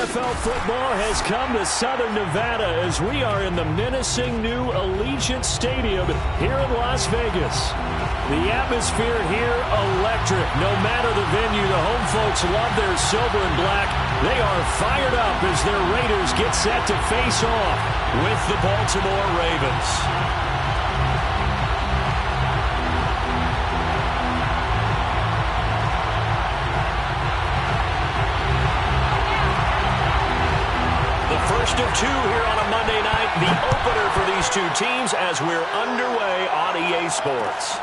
NFL football has come to Southern Nevada as we are in the menacing new Allegiant Stadium here in Las Vegas. The atmosphere here, electric. No matter the venue, the home folks love their silver and black. They are fired up as their Raiders get set to face off with the Baltimore Ravens. First of two here on a Monday night, the opener for these two teams as we're underway on EA Sports.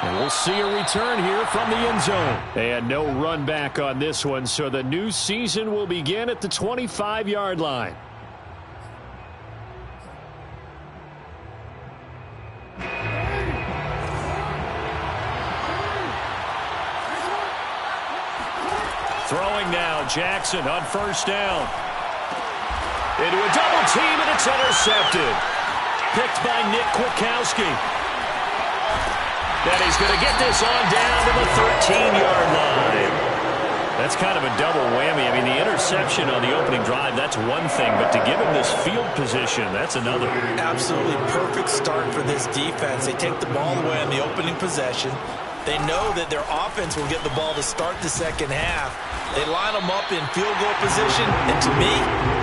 And we'll see a return here from the end zone. And no run back on this one, so the new season will begin at the 25-yard line. Throwing now, Jackson on first down. Into a double team, and it's intercepted. Picked by Nick Kwiatkowski. And he's going to get this on down to the 13-yard line. That's kind of a double whammy. I mean, the interception on the opening drive, that's one thing, but to give him this field position, that's another. Absolutely perfect start for this defense. They take the ball away on the opening possession. They know that their offense will get the ball to start the second half. They line them up in field goal position, and to me,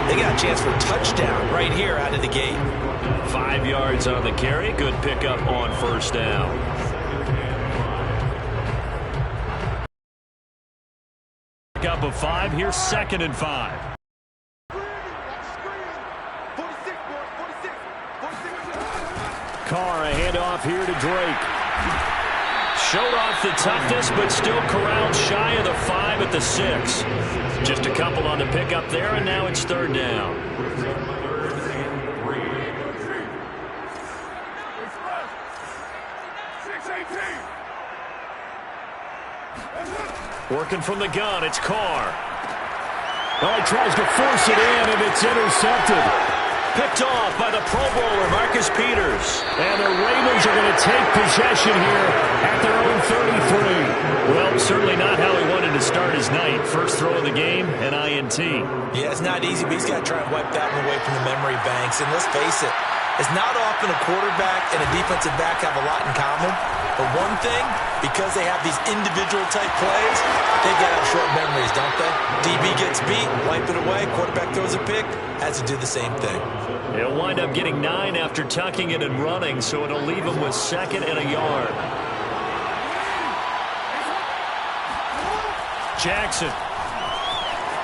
they got a chance for a touchdown right here out of the gate. 5 yards on the carry. Good pickup on first down. Pickup of 5 here, 2nd and 5. Carr, a handoff here to Drake. Showed off the toughness, but still corralled shy of the 5 at the 6. Just a couple on the pickup there, and now it's 3rd down. Working from the gun, it's Carr. Well, he tries to force it in, and it's intercepted. Picked off by the Pro Bowler, Marcus Peters. And the Ravens are going to take possession here at their own 33. Well, certainly not how he wanted to start his night. First throw of the game, an INT. Yeah, it's not easy, but he's got to try and wipe that one away from the memory banks. And let's face it, it's not often a quarterback and a defensive back have a lot in common. But one thing, because they have these individual-type plays, they got to have short memories, don't they? DB gets beat, wipe it away, quarterback throws a pick, has to do the same thing. He'll wind up getting 9 after tucking it and running, so it'll leave him with 2nd and a yard. Jackson.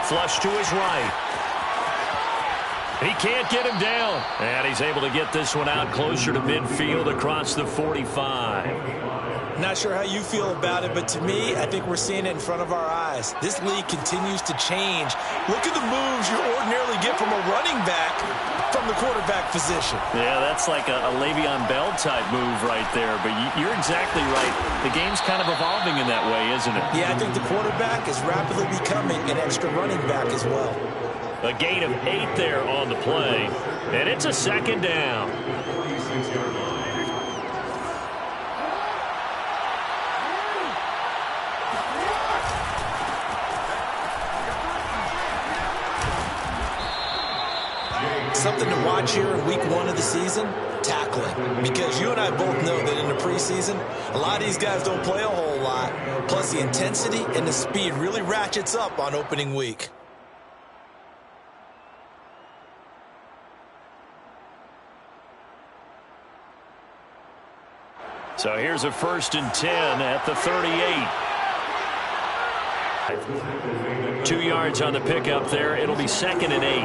Flush to his right. He can't get him down. And he's able to get this one out closer to midfield across the 45. Not sure how you feel about it, but to me, I think we're seeing it in front of our eyes. This league continues to change. Look at the moves you ordinarily get from a running back from the quarterback position. Yeah, that's like a Le'Veon Bell type move right there, but you're exactly right. The game's kind of evolving in that way, isn't it? Yeah, I think the quarterback is rapidly becoming an extra running back as well. A gain of 8 there on the play, and it's a 2nd down. Something to watch here in week 1 of the season, tackling. Because you and I both know that in the preseason, a lot of these guys don't play a whole lot. Plus the intensity and the speed really ratchets up on opening week. So here's a 1st and 10 at the 38. 2 yards on the pickup there. It'll be 2nd and 8.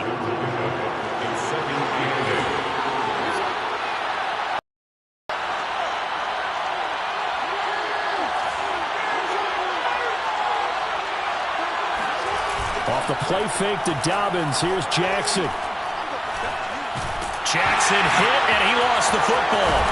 Off the play fake to Dobbins. Here's Jackson. Jackson hit, and he lost the football.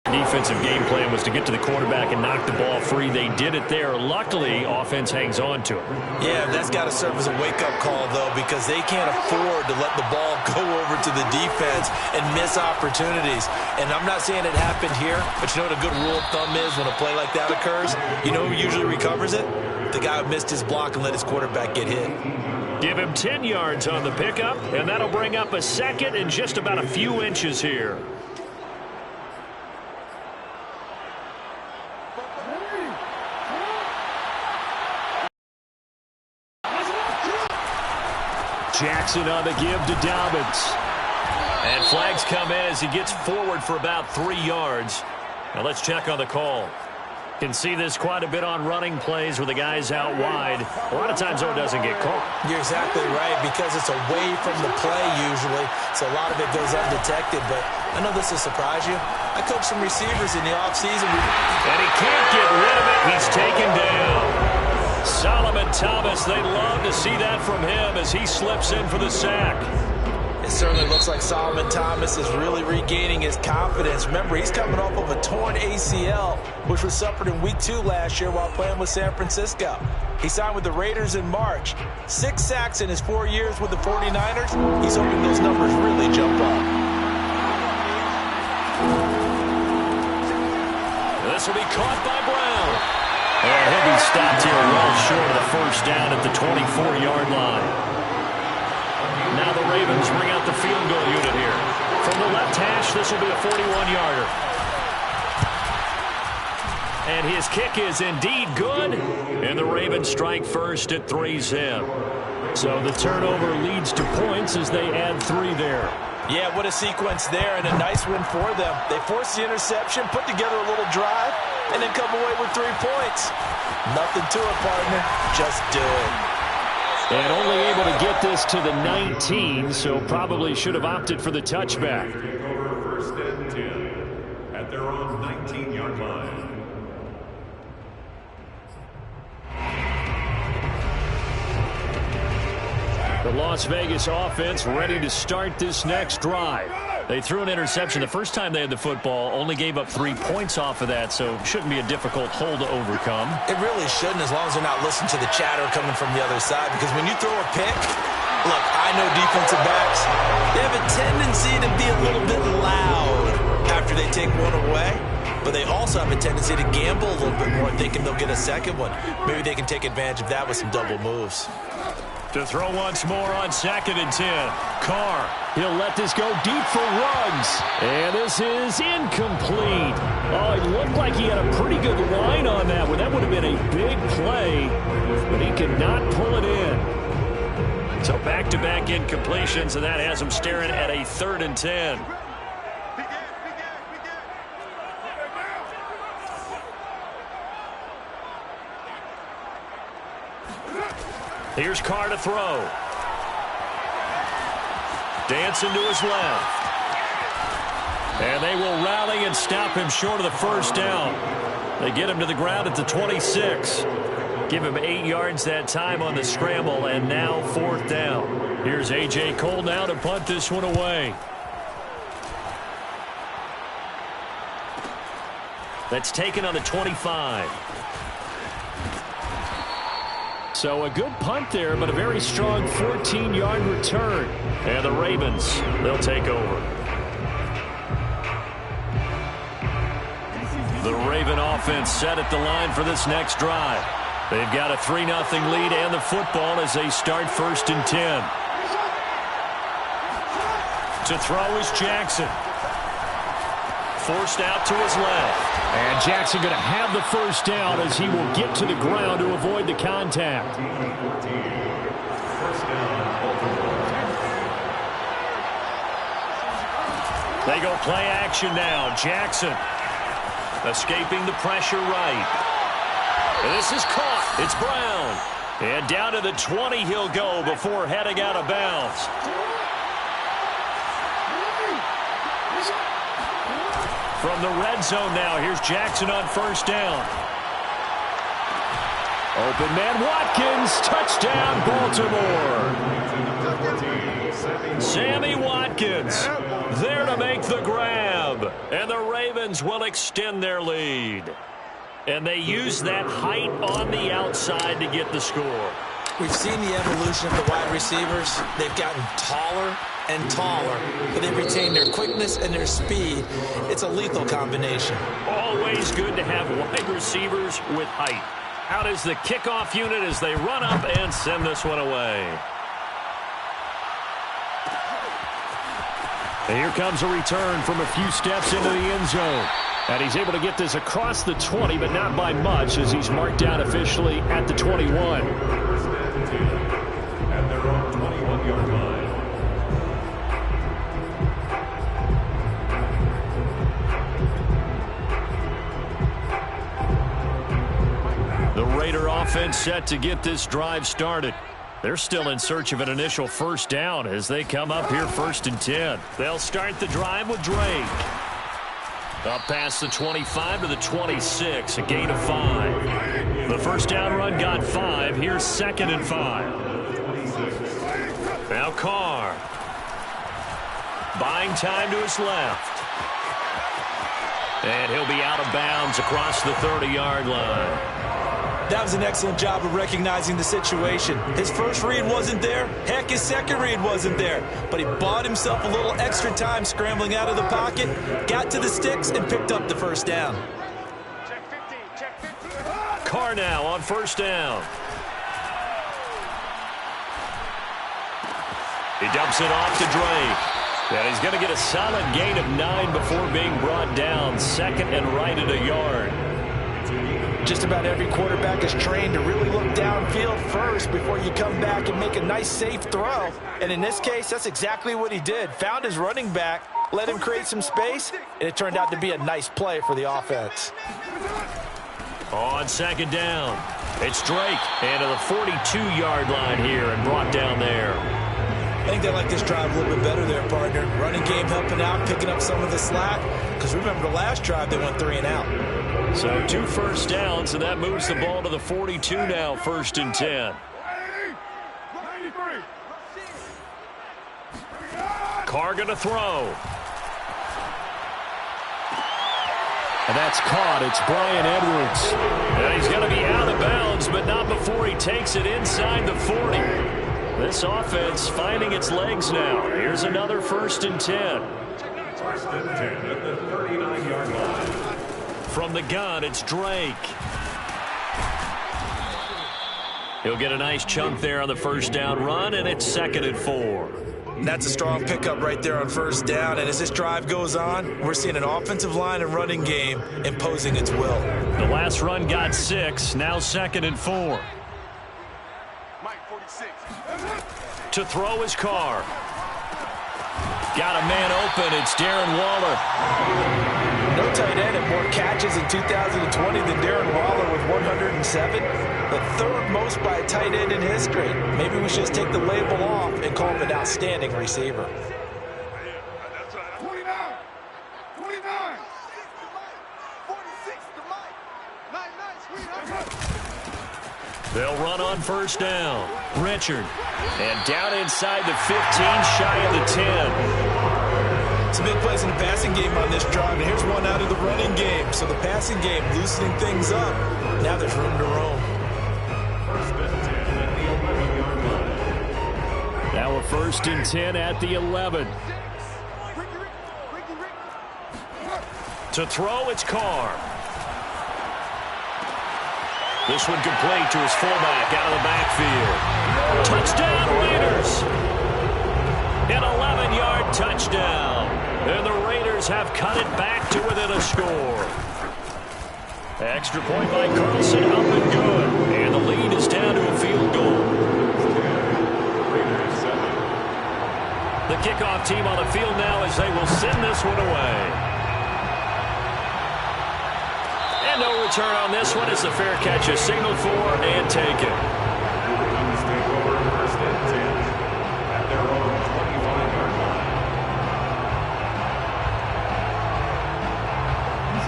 Defensive game plan was to get to the quarterback and knock the ball free. They did it there. Luckily, offense hangs on to it. Yeah, that's got to serve as a wake-up call, though, because they can't afford to let the ball go over to the defense and miss opportunities. And I'm not saying it happened here, but you know what a good rule of thumb is when a play like that occurs? You know who usually recovers it? The guy who missed his block and let his quarterback get hit. Give him 10 yards on the pickup, and that'll bring up a second and just about a few inches here. Jackson on the give to Dobbins. And flags come in as he gets forward for about 3 yards. Now let's check on the call. Can see this quite a bit on running plays where the guy's out wide. A lot of times, though, it doesn't get caught. You're exactly right, because it's away from the play usually, so a lot of it goes undetected. But I know this will surprise you. I coached some receivers in the offseason. And he can't get rid of it. He's taken down. Solomon Thomas, they'd love to see that from him as he slips in for the sack. It certainly looks like Solomon Thomas is really regaining his confidence. Remember, he's coming off of a torn ACL, which was suffered in Week 2 last year while playing with San Francisco. He signed with the Raiders in March. 6 sacks in his 4 years with the 49ers. He's hoping those numbers really jump up. This will be caught by Brown. And he'll be stopped here well short of the first down at the 24-yard line. Now the Ravens bring out the field goal unit here. From the left hash, this will be a 41-yarder. And his kick is indeed good. And the Ravens strike first at 3-zip. So the turnover leads to points as they add 3 there. Yeah, what a sequence there, and a nice win for them. They forced the interception, put together a little drive, and then come away with 3 points. Nothing to it, partner. Just do it. And only able to get this to the 19, so probably should have opted for the touchback. First and 10 at their own 19-yard line. The Las Vegas offense ready to start this next drive. They threw an interception the first time they had the football, only gave up 3 points off of that, so it shouldn't be a difficult hole to overcome. It really shouldn't, as long as they're not listening to the chatter coming from the other side, because when you throw a pick, look, I know defensive backs, they have a tendency to be a little bit loud after they take one away, but they also have a tendency to gamble a little bit more, thinking they'll get a second one. Maybe they can take advantage of that with some double moves. To throw once more on 2nd and 10. Carr, he'll let this go deep for Ruggs. And this is incomplete. Oh, it looked like he had a pretty good line on that one. That would have been a big play, but he could not pull it in. So back-to-back incompletions, and that has him staring at a 3rd and 10. Here's Carr to throw. Dancing to his left. And they will rally and stop him short of the first down. They get him to the ground at the 26. Give him 8 yards that time on the scramble, and now 4th down. Here's A.J. Cole now to punt this one away. That's taken on the 25. So a good punt there, but a very strong 14-yard return. And the Ravens, they'll take over. The Raven offense set at the line for this next drive. They've got a 3-0 lead and the football as they start 1st and 10. To throw is Jackson. Forced out to his left. And Jackson going to have the first down as he will get to the ground to avoid the contact. They go play action now. Jackson escaping the pressure right. And this is caught. It's Brown. And down to the 20 he'll go before heading out of bounds. From the red zone now, here's Jackson on first down. Open man Watkins, touchdown Baltimore. Sammy Watkins there to make the grab. And the Ravens will extend their lead. And they use that height on the outside to get the score. We've seen the evolution of the wide receivers. They've gotten taller and taller, but they've retained their quickness and their speed. It's a lethal combination. Always good to have wide receivers with height. Out is the kickoff unit as they run up and send this one away. And here comes a return from a few steps into the end zone. And he's able to get this across the 20, but not by much as he's marked down officially at the 21. At their own 21-yard line. The Raider offense set to get this drive started. They're still in search of an initial first down as they come up here 1st and 10. They'll start the drive with Drake. Up past the 25 to the 26, a gain of 5. The first down run got 5. Here's 2nd and 5. Now Carr. Buying time to his left. And he'll be out of bounds across the 30-yard line. That was an excellent job of recognizing the situation. His first read wasn't there. Heck, his second read wasn't there. But he bought himself a little extra time scrambling out of the pocket, got to the sticks, and picked up the first down. Carr now on first down. He dumps it off to Drake. And he's going to get a solid gain of 9 before being brought down. 2nd and right at a yard. Just about every quarterback is trained to really look downfield first before you come back and make a nice, safe throw. And in this case, that's exactly what he did. Found his running back, let him create some space, and it turned out to be a nice play for the offense. On 2nd down, it's Drake into the 42-yard line here and brought down there. I think they like this drive a little bit better there, partner. Running game helping out, picking up some of the slack. Because remember, the last drive, they went 3 and out. So 2 first downs, and that moves the ball to the 42 now, 1st and 10. Carr going to throw. And that's caught. It's Bryan Edwards. And he's going to be out of bounds, but not before he takes it inside the 40. This offense finding its legs now. Here's another 1st and 10. 1st and 10 at the 39-yard line. From the gun, it's Drake. He'll get a nice chunk there on the first down run, and it's 2nd and 4. That's a strong pickup right there on first down. And as this drive goes on, we're seeing an offensive line and running game imposing its will. The last run got 6, now 2nd and 4. To throw his Carr. Got a man open. It's Darren Waller. No tight end had more catches in 2020 than Darren Waller with 107. The 3rd most by a tight end in history. Maybe we should just take the label off and call him an outstanding receiver. 29, 46 to Mike. 99, sweet. They'll run on first down. Richard. And down inside the 15, shy of the 10. Some big plays in the passing game on this drive, and here's one out of the running game. So the passing game loosening things up. Now there's room to roam. 1st and 10 at the 11-yard line. Now a 1st and 10 at the 11. To throw, it's Carr. This one complete to his fullback out of the backfield. Touchdown, Raiders! An 11-yard touchdown. And the Raiders have cut it back to within a score. Extra point by Carlson, up and good. And the lead is down to a field goal. The kickoff team on the field now as they will send this one away. And no return on this one. It's a fair catch, a signal for and take it. Take over 1st and 10 at their own 25-yard line.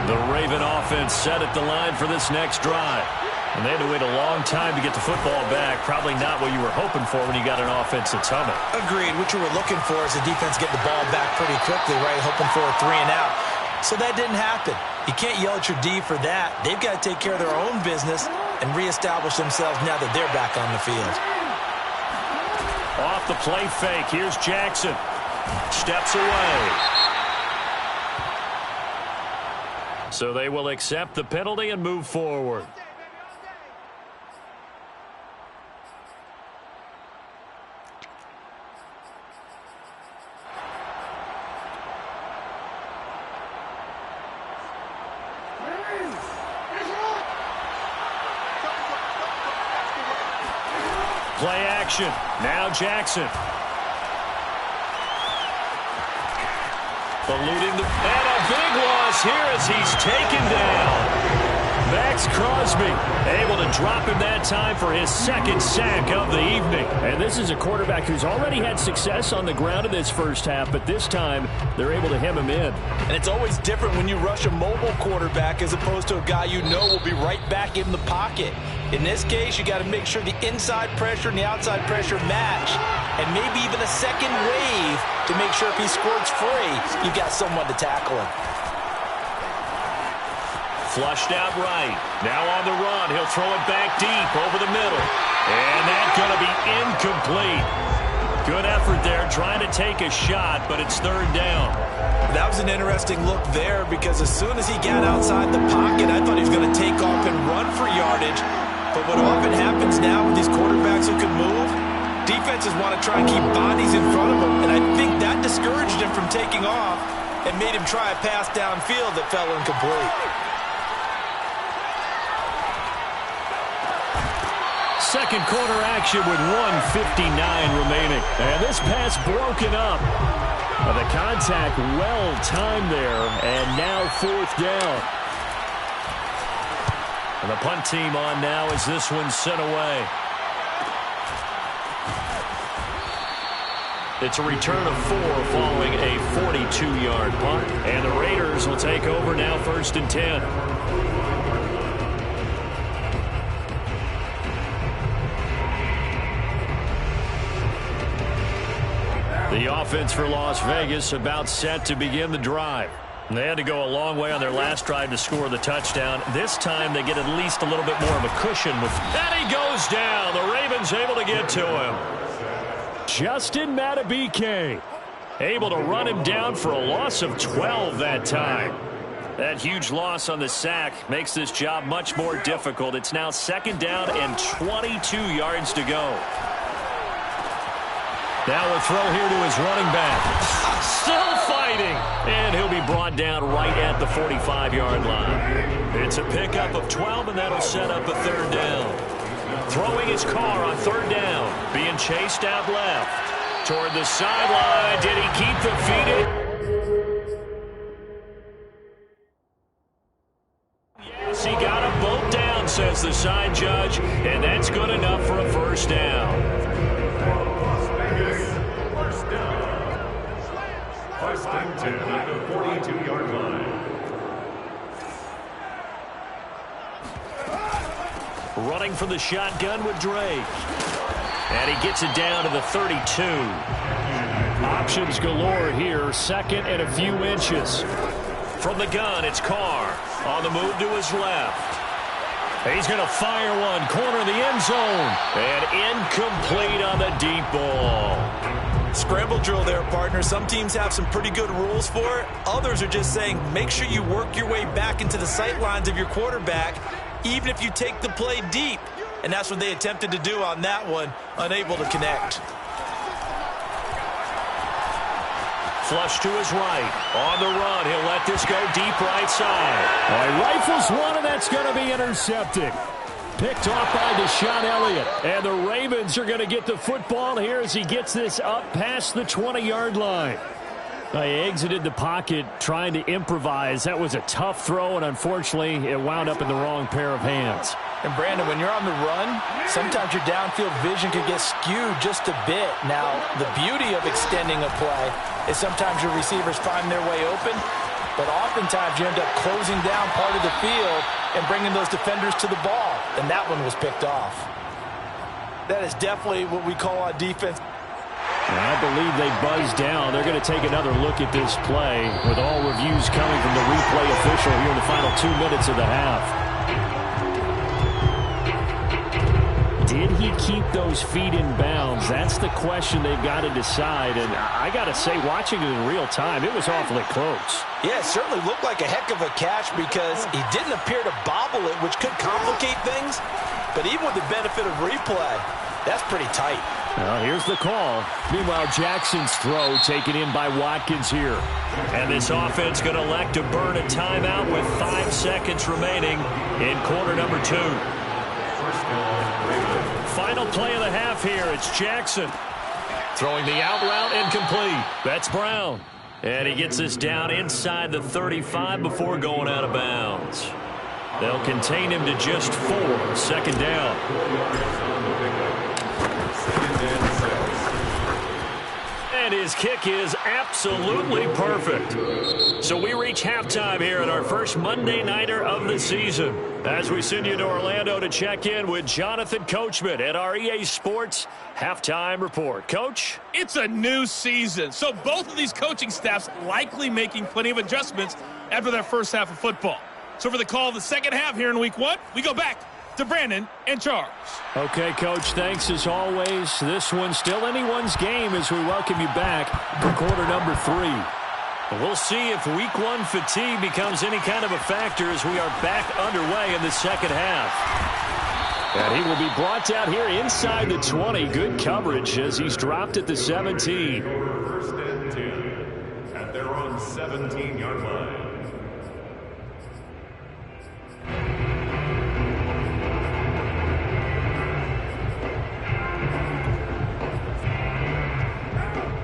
The Raven offense set at the line for this next drive. And they had to wait a long time to get the football back. Probably not what you were hoping for when you got an offense that's humming. Agreed. What you were looking for is the defense getting the ball back pretty quickly, right? Hoping for a 3 and out. So that didn't happen. You can't yell at your D for that. They've got to take care of their own business and reestablish themselves now that they're back on the field. Off the play fake. Here's Jackson. Steps away. So they will accept the penalty and move forward. Play action. Now Jackson. Eluding and a big loss here as he's taken down. Max Crosby able to drop him that time for his second sack of the evening. And this is a quarterback who's already had success on the ground in this first half, but this time they're able to hem him in. And it's always different when you rush a mobile quarterback as opposed to a guy you know will be right back in the pocket. In this case, you got to make sure the inside pressure and the outside pressure match, and maybe even a second wave to make sure if he squirts free, you've got someone to tackle him. Flushed out right. Now on the run. He'll throw it back deep over the middle. And that's going to be incomplete. Good effort there trying to take a shot, but it's third down. That was an interesting look there because as soon as he got outside the pocket, I thought he was going to take off and run for yardage. But what often happens now with these quarterbacks who can move, defenses want to try and keep bodies in front of them, and I think that discouraged him from taking off and made him try a pass downfield that fell incomplete. Second quarter action with 1:59 remaining. And this pass broken up. The contact well timed there, and now fourth down. And the punt team on now as this one's sent away. It's a return of 4 following a 42-yard punt. And the Raiders will take over now, 1st and 10. The offense for Las Vegas about set to begin the drive. They had to go a long way on their last drive to score the touchdown. This time they get at least a little bit more of a cushion. And he goes down. The Ravens able to get to him. Justin Madubuike able to run him down for a loss of 12 that time. That huge loss on the sack makes this job much more difficult. It's now 2nd down and 22 yards to go. Now a throw here to his running back. Still fighting. And he'll be brought down right at the 45-yard line. It's a pickup of 12, and that'll set up a 3rd down. Throwing his car on 3rd down. Being chased out left. Toward the sideline. Did he keep the feet in? Yes, he got them both down, says the side judge. And that's good enough for a 1st down. 1st and 10 at the 42-yard line. Running from the shotgun with Drake. And he gets it down to the 32. Options galore here. 2nd and a few inches. From the gun, it's Carr. On the move to his left. He's going to fire one. Corner of the end zone. And incomplete on the deep ball. Scramble drill there, partner. Some teams have some pretty good rules for it. Others are just saying make sure you work your way back into the sight lines of your quarterback, even if you take the play deep. And that's what they attempted to do on that one, unable to connect. Flush to his right. On the run, he'll let this go deep right side. He rifles one, and that's going to be intercepted. Picked off by Deshaun Elliott. And the Ravens are going to get the football here as he gets this up past the 20-yard line. He exited the pocket trying to improvise. That was a tough throw, and unfortunately, it wound up in the wrong pair of hands. And, Brandon, when you're on the run, sometimes your downfield vision can get skewed just a bit. Now, the beauty of extending a play is sometimes your receivers find their way open, but oftentimes you end up closing down part of the field and bringing those defenders to the ball, and that one was picked off. That is definitely what we call on defense. I believe they buzzed down. They're going to take another look at this play with all reviews coming from the replay official here in the final 2 minutes of the half. Did he keep those feet in bounds? That's the question they've got to decide. And I got to say, watching it in real time, it was awfully close. Yeah, it certainly looked like a heck of a catch because he didn't appear to bobble it, which could complicate things. But even with the benefit of replay, that's pretty tight. Well, here's the call. Meanwhile, Jackson's throw taken in by Watkins here. And this offense going to elect to burn a timeout with 5 seconds remaining in quarter number 2. Final play of the half here. It's Jackson. Throwing the out route incomplete. That's Brown. And he gets this down inside the 35 before going out of bounds. They'll contain him to just 4. Second down. And his kick is absolutely perfect. So we reach halftime here at our first Monday Nighter of the season as we send you to Orlando to check in with Jonathan Coachman at our EA Sports Halftime Report. Coach? It's a new season, so both of these coaching staffs likely making plenty of adjustments after their first half of football. So for the call of the second half here in week 1, we go back to Brandon and Charles. Okay, Coach, thanks as always. This one's still anyone's game as we welcome you back for quarter number 3. And we'll see if week 1 fatigue becomes any kind of a factor as we are back underway in the second half. And he will be brought out here inside the 20. Good coverage as he's dropped at the 17. First and 10 at their own 17-yard line.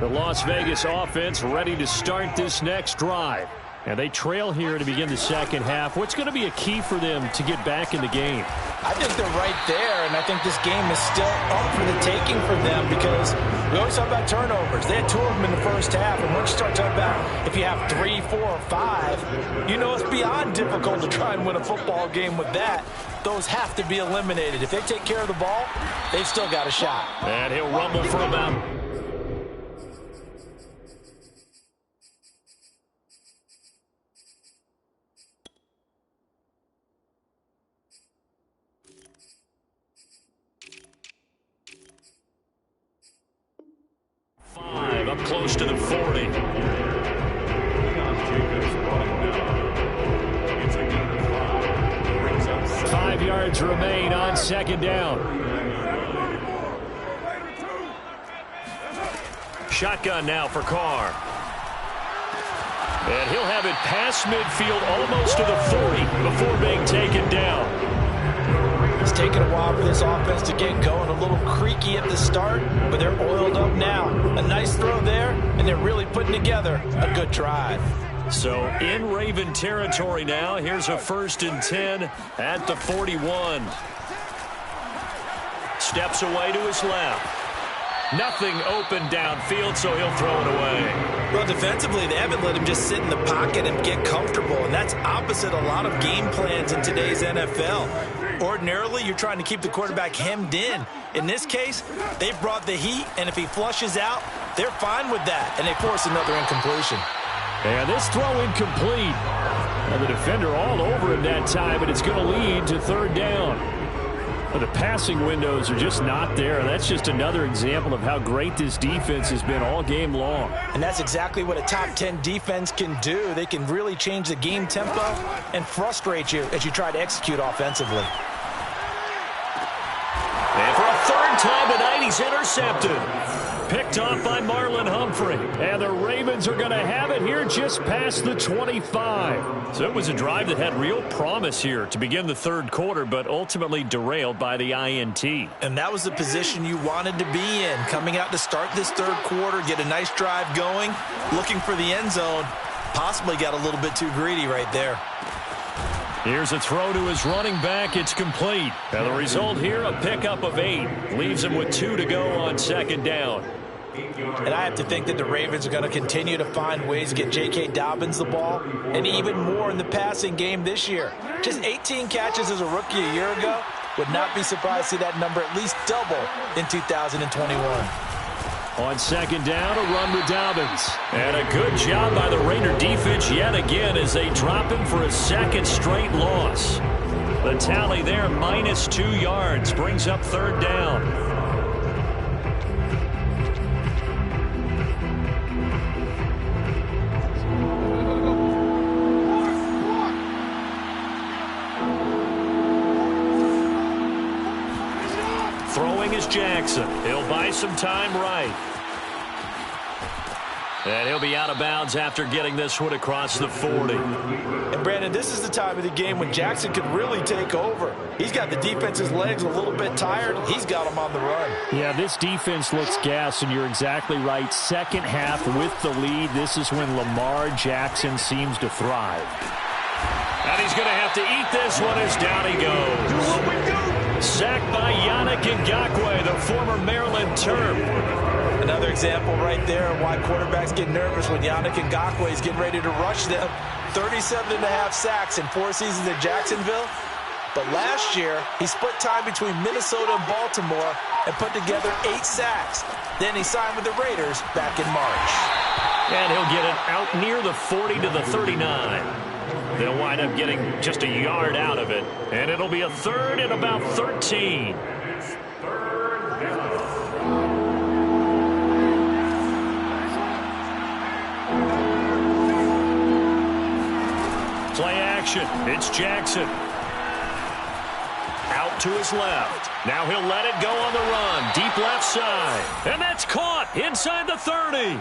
The Las Vegas offense ready to start this next drive. And they trail here to begin the second half. What's going to be a key for them to get back in the game? I think they're right there, and I think this game is still up for the taking for them because we always talk about turnovers. They had 2 of them in the first half, and once you start talking about if you have 3, 4, or 5, you know it's beyond difficult to try and win a football game with that. Those have to be eliminated. If they take care of the ball, they've still got a shot. And he'll rumble for about 5 up close to the 40. Brings up 5 yards remain on second down. Shotgun now for Carr. And he'll have it past midfield almost to the 40 before being taken down. It's taken a while for this offense to get going. A little creaky at the start, but they're oiled up now. A nice throw there, and they're really putting together a good drive. So in Raven territory now. Here's a 1st and 10 at the 41. Steps away to his left. Nothing open downfield, so he'll throw it away. Well, defensively, they haven't let him just sit in the pocket and get comfortable, and that's opposite a lot of game plans in today's NFL. Ordinarily, you're trying to keep the quarterback hemmed in. In this case, they brought the heat, and if he flushes out, they're fine with that, and they force another incompletion. And this throw incomplete. And the defender all over him that time, and it's going to lead to 3rd down. But the passing windows are just not there. And that's just another example of how great this defense has been all game long. And that's exactly what a top 10 defense can do. They can really change the game tempo and frustrate you as you try to execute offensively. And for a 3rd time tonight, he's intercepted. Picked off by Marlon Humphrey. And the Ravens are going to have it here just past the 25. So it was a drive that had real promise here to begin the 3rd quarter, but ultimately derailed by the INT. And that was the position you wanted to be in. Coming out to start this 3rd quarter, get a nice drive going, looking for the end zone. Possibly got a little bit too greedy right there. Here's a throw to his running back. It's complete. And the result here, a pickup of 8. Leaves him with 2 to go on 2nd down. And I have to think that the Ravens are going to continue to find ways to get J.K. Dobbins the ball, and even more in the passing game this year. Just 18 catches as a rookie a year ago. Would not be surprised to see that number at least double in 2021. On second down, a run with Dobbins. And a good job by the Raider defense yet again as they drop him for a second straight loss. The tally there, -2 yards, brings up third down. Throwing is Jackson. He'll buy some time right. And he'll be out of bounds after getting this one across the 40. And, Brandon, this is the time of the game when Jackson could really take over. He's got the defense's legs a little bit tired. He's got them on the run. Yeah, this defense looks gassed, and you're exactly right. Second half with the lead, this is when Lamar Jackson seems to thrive. And he's going to have to eat this one as down he goes. Sacked by Yannick Ngakoue, the former Maryland Terp. Another example right there of why quarterbacks get nervous when Yannick Ngakoue is getting ready to rush them. 37.5 sacks in 4 seasons at Jacksonville. But last year, he split time between Minnesota and Baltimore and put together 8 sacks. Then he signed with the Raiders back in March. And he'll get it out near the 40 to the 39. They'll wind up getting just a yard out of it. And it'll be a third and about 13. Play action. It's Jackson. Out to his left. Now he'll let it go on the run. Deep left side. And that's caught inside the 30.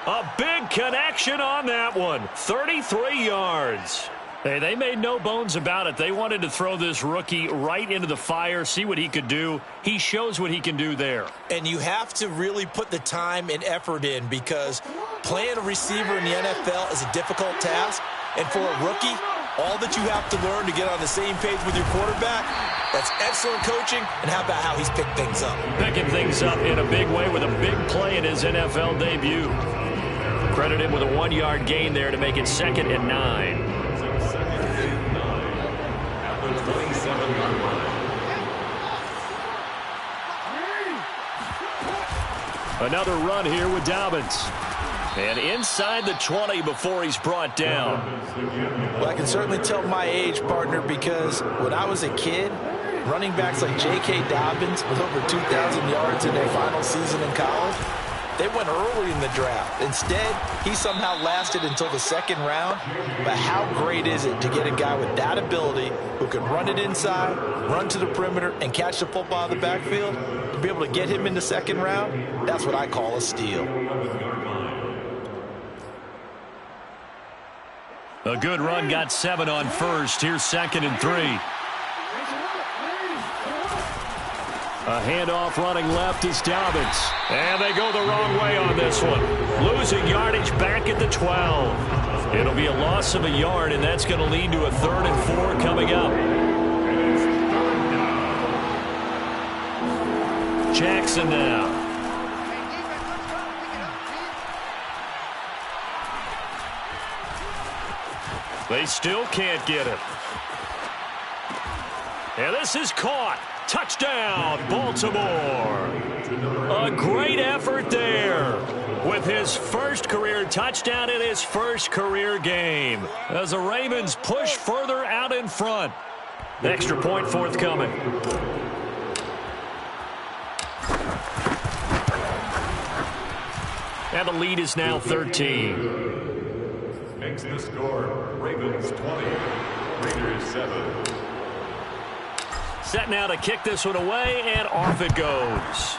A big connection on that one. 33 yards. Hey, they made no bones about it. They wanted to throw this rookie right into the fire, see what he could do. He shows what he can do there. And you have to really put the time and effort in because playing a receiver in the NFL is a difficult task. And for a rookie, all that you have to learn to get on the same page with your quarterback, that's excellent coaching. And how about how he's picked things up? Picking things up in a big way with a big play in his NFL debut. Credit him with a 1-yard gain there to make it 2nd and 9. Another run here with Dobbins. And inside the 20 before he's brought down. Well, I can certainly tell my age, partner, because when I was a kid, running backs like J.K. Dobbins with over 2,000 yards in their final season in college, they went early in the draft. Instead, he somehow lasted until the 2nd round. But how great is it to get a guy with that ability who can run it inside, run to the perimeter, and catch the football in the backfield? To be able to get him in the 2nd round, that's what I call a steal. A good run got 7 on first. Here's 2nd and 3. A handoff running left is Dobbins. And they go the wrong way on this one. Losing yardage back at the 12. It'll be a loss of a yard, and that's going to lead to a 3rd and 4 coming up. Jackson now. They still can't get him. And this is caught. Touchdown, Baltimore. A great effort there with his first career touchdown in his first career game as the Ravens push further out in front. Extra point forthcoming. And the lead is now 13. Makes the score Ravens 20, Raiders 7. Set now to kick this one away, and off it goes.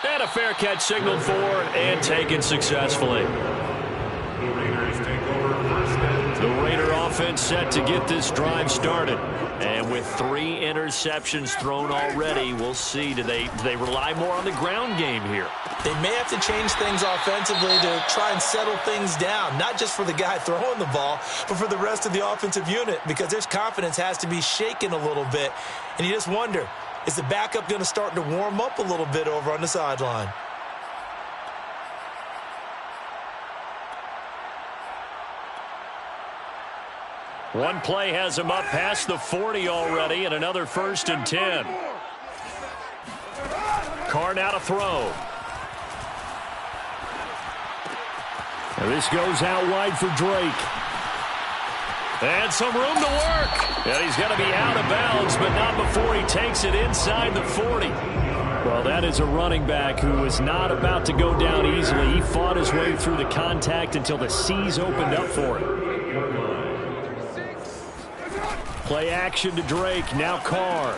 And a fair catch signaled for and taken successfully. The Raiders take over first and 10. The Raider offense set to get this drive started. And with 3 interceptions thrown already, we'll see. Do they rely more on the ground game here? They may have to change things offensively to try and settle things down, not just for the guy throwing the ball, but for the rest of the offensive unit, because their confidence has to be shaken a little bit. And you just wonder, Is the backup going to start to warm up a little bit over on the sideline? One play has him up past the 40 already, and another 1st and 10. Carr now to throw. And this goes out wide for Drake. And some room to work. And he's going to be out of bounds, but not before he takes it inside the 40. Well, that is a running back who is not about to go down easily. He fought his way through the contact until the seas opened up for him. Play action to Drake, now Carr.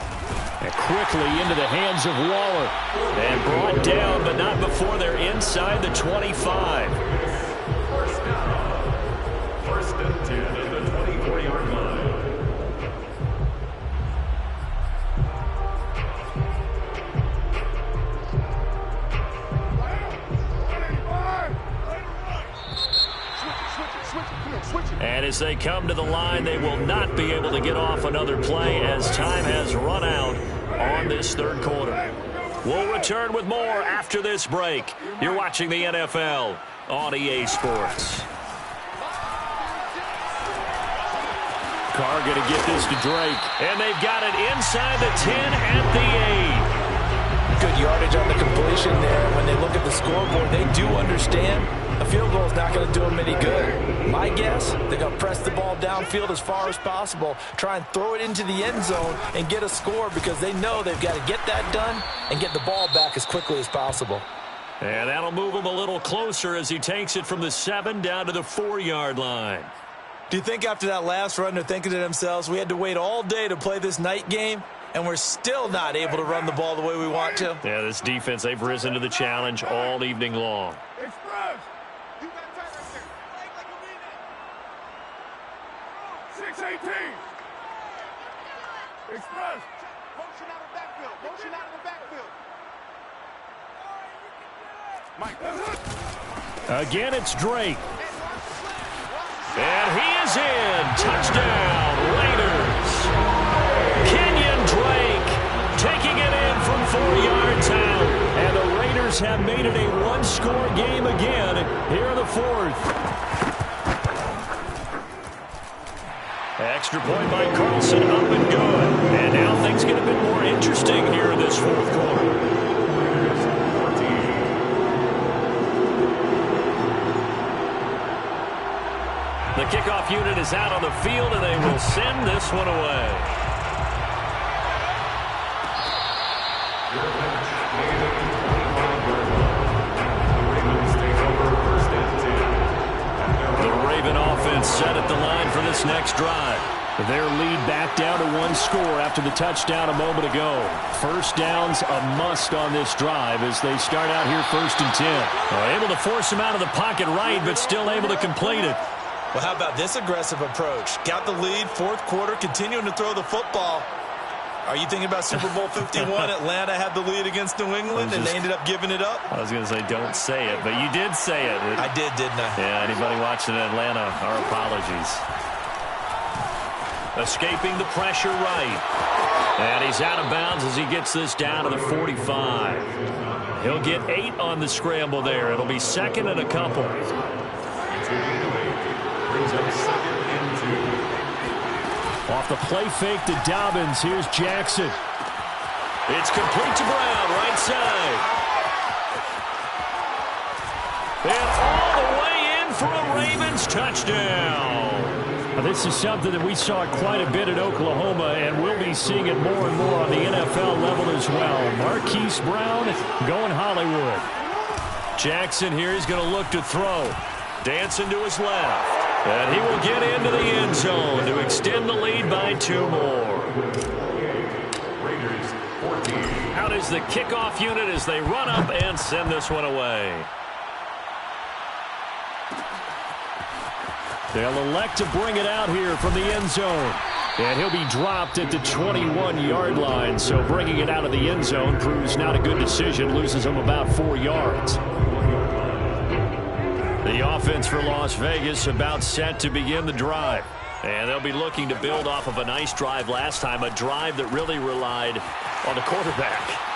And quickly into the hands of Waller. And brought down, but not before they're inside the 25. First and 10 at the 24-yard line. And as they come to the line, they will not be able to get off another play as time has run out on this third quarter. We'll return with more after this break. You're watching the NFL on EA Sports. Carr going to get this to Drake, and they've got it inside the 10 at the 8. Good yardage on the completion there. When they look at the scoreboard, they do understand a field goal is not going to do them any good. My guess, they're going to press the ball downfield as far as possible, try and throw it into the end zone and get a score because they know they've got to get that done and get the ball back as quickly as possible. And that'll move him a little closer as he takes it from the 7 down to the 4-yard line. Do you think after that last run they're thinking to themselves, we had to wait all day to play this night game, and we're still not able to run the ball the way we want to? Yeah, this defense, they've risen to the challenge all evening long. Express. You got time right there. Like you mean it. 6-18. Express. Motion out of the backfield. Motion out of the backfield. Mike. Again, it's Drake. And he is in. Touchdown, Raiders. Kenyon Drake taking it in from 4 yards out. And the Raiders have made it a one-score game again here in the 4th. Extra point by Carlson, up and good. And now things get a bit more interesting here in this 4th quarter. The kickoff unit is out on the field, and they will send this one away. The Raven offense set at the line for this next drive. Their lead back down to 1 score after the touchdown a moment ago. First down's a must on this drive as they start out here 1st and 10. Well, able to force him out of the pocket right, but still able to complete it. Well, how about this aggressive approach? Got the lead, 4th quarter, continuing to throw the football. Are you thinking about Super Bowl 51? Atlanta had the lead against New England, and they ended up giving it up? I was going to say don't say it, but you did say it. I did, didn't I? Yeah, anybody watching Atlanta, our apologies. Escaping the pressure right. And he's out of bounds as he gets this down to the 45. He'll get 8 on the scramble there. It'll be 2nd and a couple. Off the play fake to Dobbins. Here's Jackson. It's complete to Brown, right side. And all the way in for a Ravens touchdown. Now, this is something that we saw quite a bit at Oklahoma, and we'll be seeing it more and more on the NFL level as well. Marquise Brown going Hollywood. Jackson here is going to look to throw. Dancing to his left. And he will get into the end zone to extend the lead by 2 more. Out is the kickoff unit as they run up and send this one away. They'll elect to bring it out here from the end zone. And he'll be dropped at the 21-yard line. So bringing it out of the end zone proves not a good decision. Loses him about 4 yards. The offense for Las Vegas about set to begin the drive. And they'll be looking to build off of a nice drive last time, a drive that really relied on the quarterback.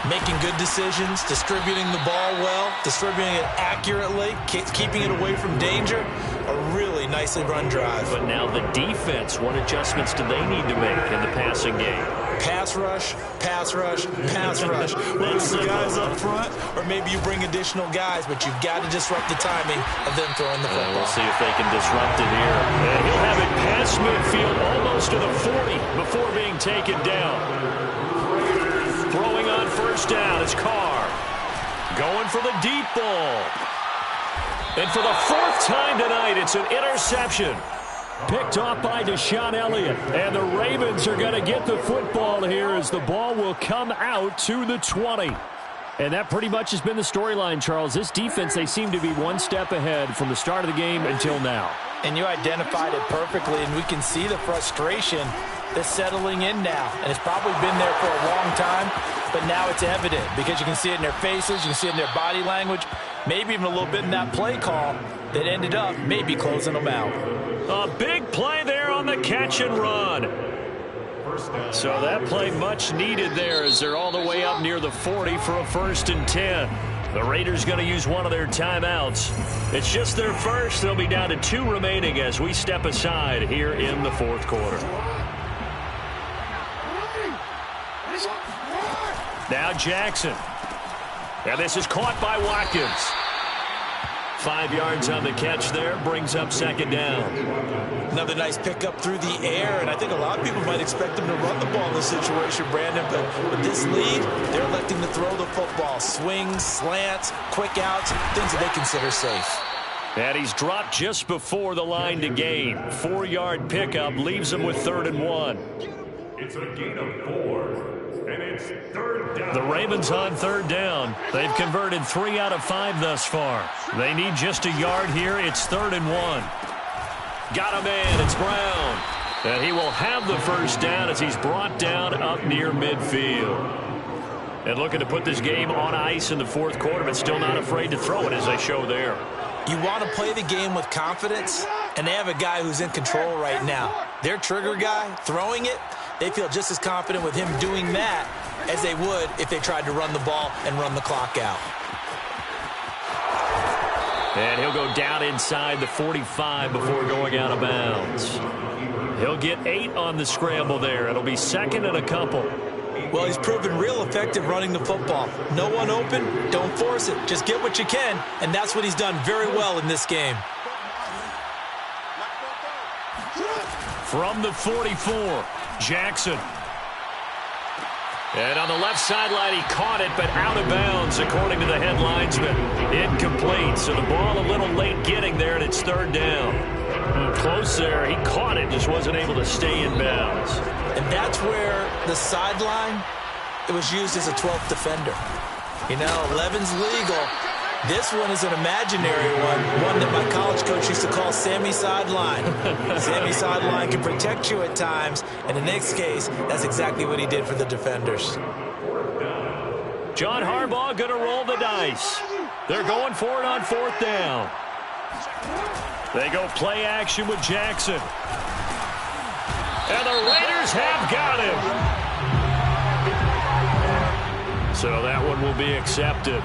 Making good decisions, distributing the ball well, distributing it accurately, keeping it away from danger. A really nicely run drive. But now the defense, what adjustments do they need to make in the passing game? Pass rush, pass rush, pass rush. Whether it's the guys up front or maybe you bring additional guys, but you've got to disrupt the timing of them throwing the football. We'll see if they can disrupt it here. And he'll have it past midfield almost to the 40 before being taken down. Throwing on first down is Carr. Going for the deep ball. And for the fourth time tonight, it's an interception. Picked off by Deshaun Elliott. And the Ravens are going to get the football here as the ball will come out to the 20. And that pretty much has been the storyline, Charles. This defense, they seem to be one step ahead from the start of the game until now. And you identified it perfectly, and we can see the frustration that's settling in now. And it's probably been there for a long time, but now it's evident because you can see it in their faces, you can see it in their body language, maybe even a little bit in that play call that ended up maybe closing them out. A big play there on the catch and run. So that play much needed there as they're all the way up near the 40 for a 1st and 10. The Raiders going to use one of their timeouts. It's just their first. They'll be down to 2 remaining as we step aside here in the 4th quarter. Now Jackson. And this is caught by Watkins. 5 yards on the catch there, brings up 2nd down. Another nice pickup through the air, and I think a lot of people might expect them to run the ball in this situation, Brandon, but with this lead, they're electing to throw the football. Swings, slants, quick outs, things that they consider safe. And he's dropped just before the line to gain. 4-yard pickup leaves him with 3rd and 1. It's a gain of 4. And it's 3rd down. The Ravens on 3rd down. They've converted 3 out of 5 thus far. They need just a yard here. It's 3rd and 1. Got a man. It's Brown. And he will have the 1st down as he's brought down up near midfield. And looking to put this game on ice in the 4th quarter, but still not afraid to throw it as they show there. You want to play the game with confidence, and they have a guy who's in control right now. Their trigger guy throwing it, they feel just as confident with him doing that as they would if they tried to run the ball and run the clock out. And he'll go down inside the 45 before going out of bounds. He'll get 8 on the scramble there. It'll be 2nd and a couple. Well, he's proven real effective running the football. No one open, don't force it. Just get what you can, and that's what he's done very well in this game. From the 44, Jackson. And on the left sideline, he caught it, but out of bounds, according to the head linesman. Incomplete, so the ball a little late getting there, and it's 3rd down. Close there. He caught it, just wasn't able to stay in bounds. And that's where the sideline, it was used as a 12th defender. You know, 11's legal. This one is an imaginary one that my college coach used to call Sammy Sideline. Sammy Sideline can protect you at times, and in this case, that's exactly what he did for the defenders. John Harbaugh going to roll the dice. They're going for it on 4th down. They go play action with Jackson. And the Raiders have got him. So that one will be accepted.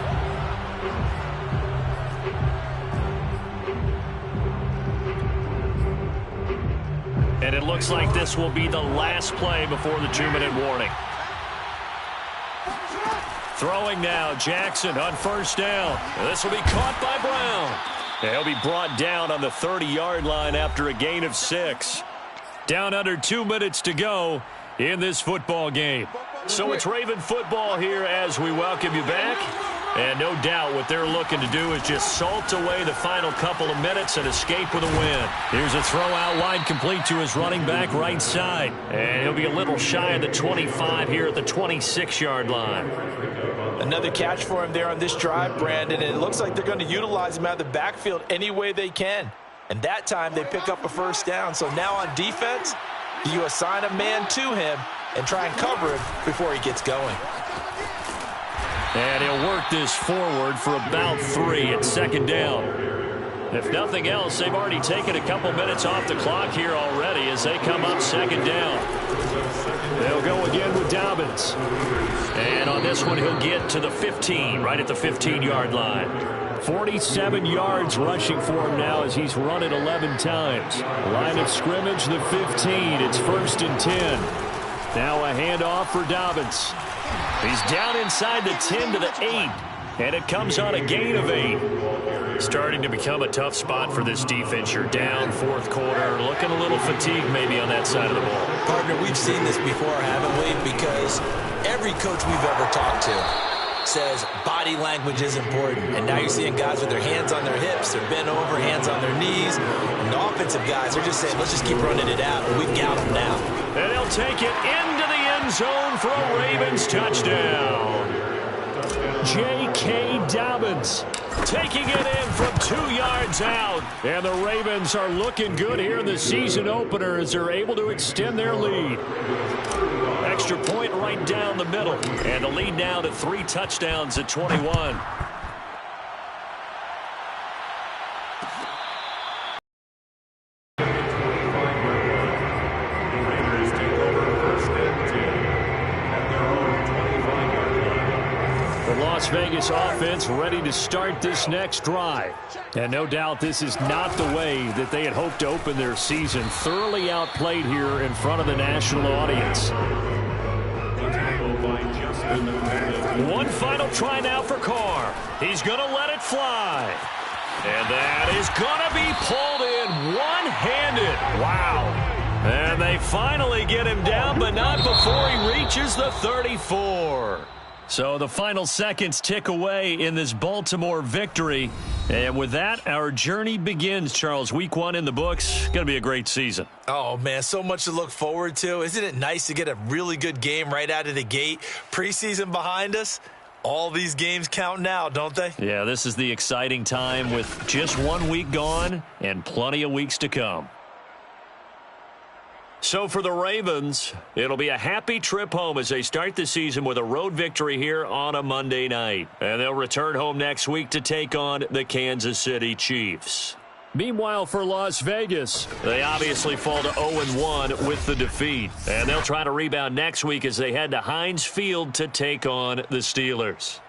And it looks like this will be the last play before the 2-minute warning. Throwing now, Jackson on 1st down. And this will be caught by Brown. And he'll be brought down on the 30-yard line after a gain of 6. Down under 2 minutes to go in this football game. So it's Raven football here as we welcome you back. And no doubt what they're looking to do is just salt away the final couple of minutes and escape with a win. Here's a throw out wide complete to his running back right side. And he'll be a little shy of the 25 here at the 26-yard line. Another catch for him there on this drive, Brandon, and it looks like they're going to utilize him out of the backfield any way they can. And that time they pick up a 1st down. So now on defense, you assign a man to him and try and cover him before he gets going. And he'll work this forward for about 3 at 2nd down. If nothing else, they've already taken a couple minutes off the clock here already as they come up second down. They'll go again with Dobbins. And on this one, he'll get to the 15, right at the 15-yard line. 47 yards rushing for him now as he's run it 11 times. Line of scrimmage, the 15. It's 1st and 10. Now a handoff for Dobbins. He's down inside the 10 to the 8. And it comes on a gain of 8. Starting to become a tough spot for this defense. You're down 4th quarter. Looking a little fatigued maybe on that side of the ball. Partner, we've seen this before, haven't we? Because every coach we've ever talked to says body language is important. And now you're seeing guys with their hands on their hips, they're bent over, hands on their knees. And the offensive guys are just saying, let's just keep running it out. And we've got them now. And they'll take it into the end zone for a Ravens touchdown. J.K. Dobbins taking it in from 2 yards out. And the Ravens are looking good here in the season opener as they're able to extend their lead. Extra point right down the middle. And the lead now to 3 touchdowns at 21. Las Vegas offense ready to start this next drive. And no doubt this is not the way that they had hoped to open their season. Thoroughly outplayed here in front of the national audience. One final try now for Carr. He's going to let it fly. And that is going to be pulled in one-handed. Wow. And they finally get him down, but not before he reaches the 34. So the final seconds tick away in this Baltimore victory. And with that, our journey begins, Charles. Week 1 in the books. Going to be a great season. Oh, man, so much to look forward to. Isn't it nice to get a really good game right out of the gate? Preseason behind us. All these games count now, don't they? Yeah, this is the exciting time with just 1 week gone and plenty of weeks to come. So for the Ravens, it'll be a happy trip home as they start the season with a road victory here on a Monday night. And they'll return home next week to take on the Kansas City Chiefs. Meanwhile, for Las Vegas, they obviously fall to 0-1 with the defeat. And they'll try to rebound next week as they head to Heinz Field to take on the Steelers.